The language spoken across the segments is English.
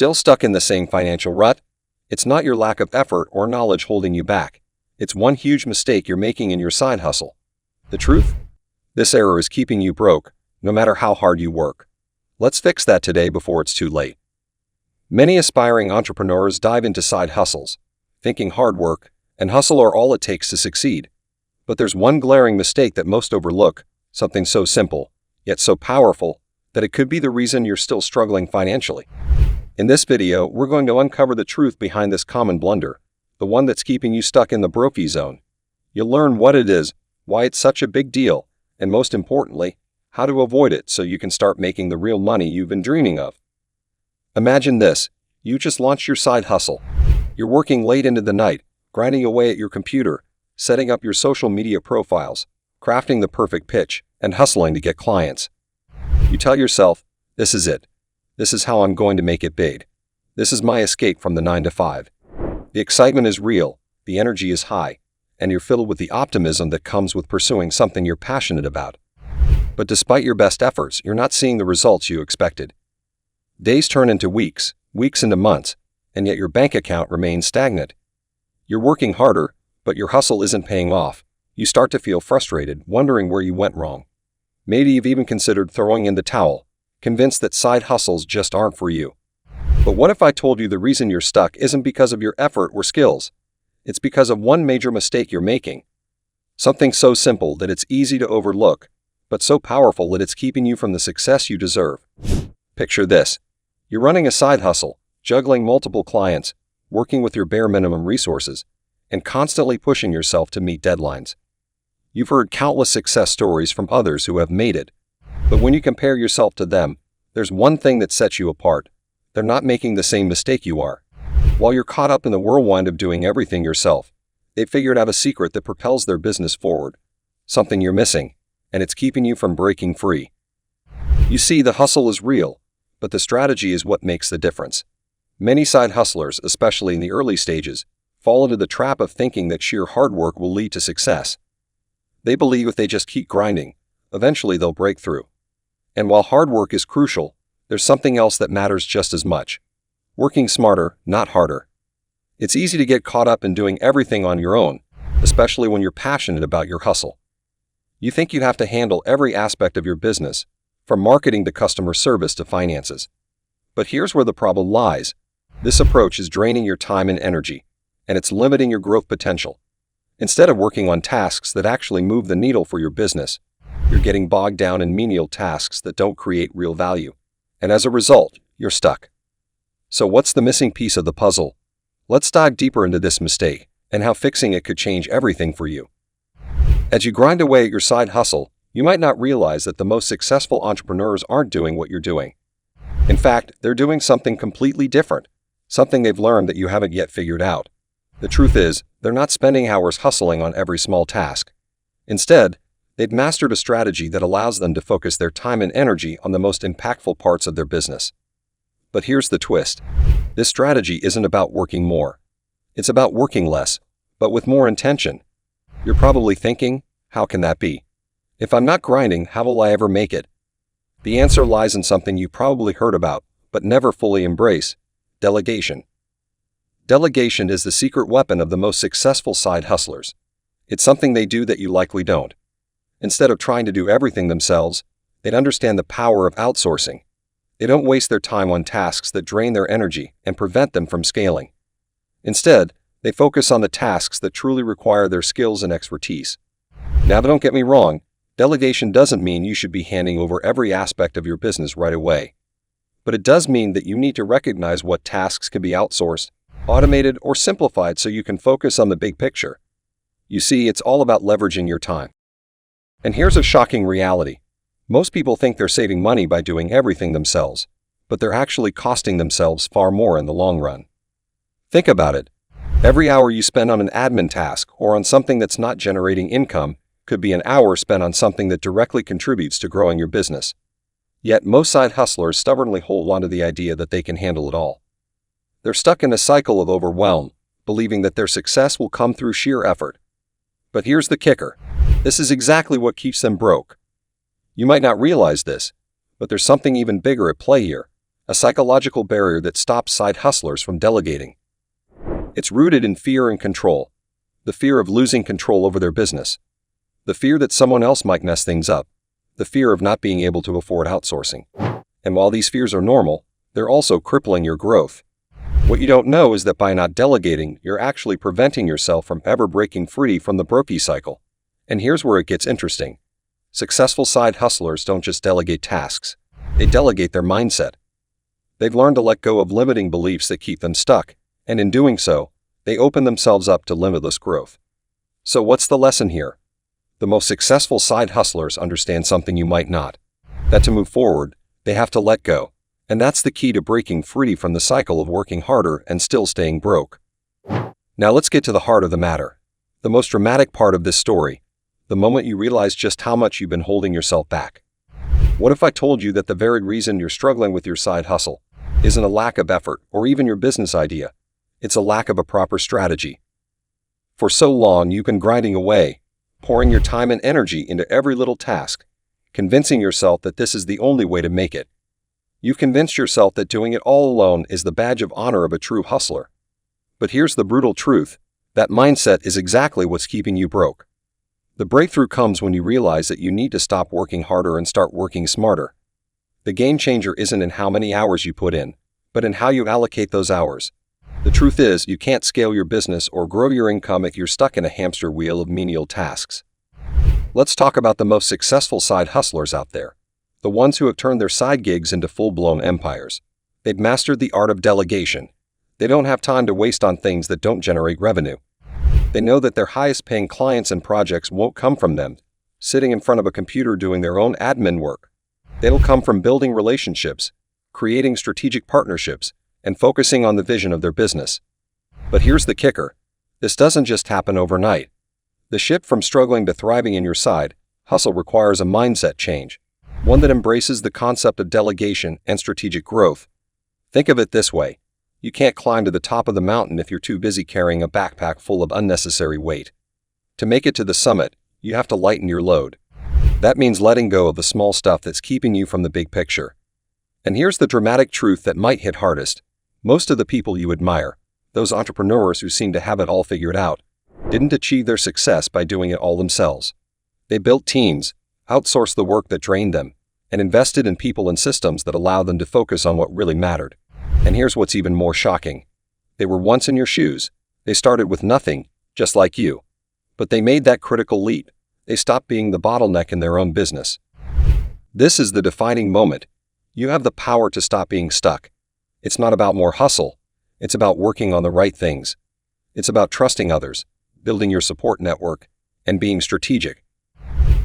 Still stuck in the same financial rut? It's not your lack of effort or knowledge holding you back. It's one huge mistake you're making in your side hustle. The truth? This error is keeping you broke, no matter how hard you work. Let's fix that today before it's too late. Many aspiring entrepreneurs dive into side hustles, thinking hard work and hustle are all it takes to succeed. But there's one glaring mistake that most overlook, something so simple, yet so powerful, that it could be the reason you're still struggling financially. In this video, we're going to uncover the truth behind this common blunder, the one that's keeping you stuck in the BROKIE zone. You'll learn what it is, why it's such a big deal, and most importantly, how to avoid it so you can start making the real money you've been dreaming of. Imagine this. You just launched your side hustle. You're working late into the night, grinding away at your computer, setting up your social media profiles, crafting the perfect pitch, and hustling to get clients. You tell yourself, this is it. This is how I'm going to make it big. This is my escape from the 9 to 5. The excitement is real, the energy is high, and you're filled with the optimism that comes with pursuing something you're passionate about. But despite your best efforts, you're not seeing the results you expected. Days turn into weeks, weeks into months, and yet your bank account remains stagnant. You're working harder, but your hustle isn't paying off. You start to feel frustrated, wondering where you went wrong. Maybe you've even considered throwing in the towel, convinced that side hustles just aren't for you. But what if I told you the reason you're stuck isn't because of your effort or skills? It's because of one major mistake you're making. Something so simple that it's easy to overlook, but so powerful that it's keeping you from the success you deserve. Picture this. You're running a side hustle, juggling multiple clients, working with your bare minimum resources, and constantly pushing yourself to meet deadlines. You've heard countless success stories from others who have made it. But when you compare yourself to them, there's one thing that sets you apart. They're not making the same mistake you are. While you're caught up in the whirlwind of doing everything yourself, they've figured out a secret that propels their business forward. Something you're missing, and it's keeping you from breaking free. You see, the hustle is real, but the strategy is what makes the difference. Many side hustlers, especially in the early stages, fall into the trap of thinking that sheer hard work will lead to success. They believe if they just keep grinding, eventually they'll break through. And while hard work is crucial, there's something else that matters just as much. Working smarter, not harder. It's easy to get caught up in doing everything on your own, especially when you're passionate about your hustle. You think you have to handle every aspect of your business, from marketing to customer service to finances. But here's where the problem lies. This approach is draining your time and energy, and it's limiting your growth potential. Instead of working on tasks that actually move the needle for your business, you're getting bogged down in menial tasks that don't create real value. And as a result, you're stuck. So what's the missing piece of the puzzle? Let's dive deeper into this mistake and how fixing it could change everything for you. As you grind away at your side hustle, you might not realize that the most successful entrepreneurs aren't doing what you're doing. In fact, they're doing something completely different, something they've learned that you haven't yet figured out. The truth is, they're not spending hours hustling on every small task. Instead, they've mastered a strategy that allows them to focus their time and energy on the most impactful parts of their business. But here's the twist. This strategy isn't about working more. It's about working less, but with more intention. You're probably thinking, how can that be? If I'm not grinding, how will I ever make it? The answer lies in something you probably heard about, but never fully embrace: delegation. Delegation is the secret weapon of the most successful side hustlers. It's something they do that you likely don't. Instead of trying to do everything themselves, they'd understand the power of outsourcing. They don't waste their time on tasks that drain their energy and prevent them from scaling. Instead, they focus on the tasks that truly require their skills and expertise. Now, don't get me wrong, delegation doesn't mean you should be handing over every aspect of your business right away. But it does mean that you need to recognize what tasks can be outsourced, automated, or simplified so you can focus on the big picture. You see, it's all about leveraging your time. And here's a shocking reality. Most people think they're saving money by doing everything themselves, but they're actually costing themselves far more in the long run. Think about it. Every hour you spend on an admin task or on something that's not generating income could be an hour spent on something that directly contributes to growing your business. Yet most side hustlers stubbornly hold on to the idea that they can handle it all. They're stuck in a cycle of overwhelm, believing that their success will come through sheer effort. But here's the kicker. This is exactly what keeps them broke. You might not realize this, but there's something even bigger at play here: a psychological barrier that stops side hustlers from delegating. It's rooted in fear and control. The fear of losing control over their business. The fear that someone else might mess things up. The fear of not being able to afford outsourcing. And while these fears are normal, they're also crippling your growth. What you don't know is that by not delegating, you're actually preventing yourself from ever breaking free from the BROKIE cycle. And here's where it gets interesting. Successful side hustlers don't just delegate tasks. They delegate their mindset. They've learned to let go of limiting beliefs that keep them stuck, and in doing so, they open themselves up to limitless growth. So what's the lesson here? The most successful side hustlers understand something you might not. That to move forward, they have to let go. And that's the key to breaking free from the cycle of working harder and still staying broke. Now let's get to the heart of the matter. The most dramatic part of this story. The moment you realize just how much you've been holding yourself back. What if I told you that the very reason you're struggling with your side hustle isn't a lack of effort or even your business idea? It's a lack of a proper strategy. For so long you've been grinding away, pouring your time and energy into every little task, convincing yourself that this is the only way to make it. You've convinced yourself that doing it all alone is the badge of honor of a true hustler. But here's the brutal truth. That mindset is exactly what's keeping you broke. The breakthrough comes when you realize that you need to stop working harder and start working smarter. The game changer isn't in how many hours you put in, but in how you allocate those hours. The truth is, you can't scale your business or grow your income if you're stuck in a hamster wheel of menial tasks. Let's talk about the most successful side hustlers out there. The ones who have turned their side gigs into full-blown empires. They've mastered the art of delegation. They don't have time to waste on things that don't generate revenue. They know that their highest-paying clients and projects won't come from them sitting in front of a computer doing their own admin work. They'll come from building relationships, creating strategic partnerships, and focusing on the vision of their business. But here's the kicker. This doesn't just happen overnight. The shift from struggling to thriving in your side hustle requires a mindset change, one that embraces the concept of delegation and strategic growth. Think of it this way. You can't climb to the top of the mountain if you're too busy carrying a backpack full of unnecessary weight. To make it to the summit, you have to lighten your load. That means letting go of the small stuff that's keeping you from the big picture. And here's the dramatic truth that might hit hardest. Most of the people you admire, those entrepreneurs who seem to have it all figured out, didn't achieve their success by doing it all themselves. They built teams, outsourced the work that drained them, and invested in people and systems that allowed them to focus on what really mattered. And here's what's even more shocking. They were once in your shoes. They started with nothing, just like you. But they made that critical leap. They stopped being the bottleneck in their own business. This is the defining moment. You have the power to stop being stuck. It's not about more hustle. It's about working on the right things. It's about trusting others, building your support network, and being strategic.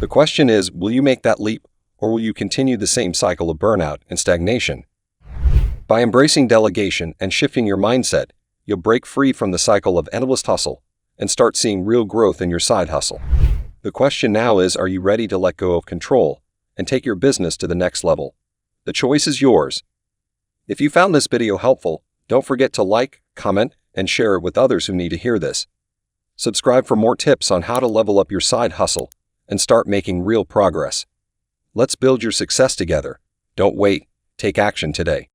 The question is, will you make that leap, or will you continue the same cycle of burnout and stagnation? By embracing delegation and shifting your mindset, you'll break free from the cycle of endless hustle and start seeing real growth in your side hustle. The question now is, are you ready to let go of control and take your business to the next level? The choice is yours. If you found this video helpful, don't forget to like, comment, and share it with others who need to hear this. Subscribe for more tips on how to level up your side hustle and start making real progress. Let's build your success together. Don't wait. Take action today.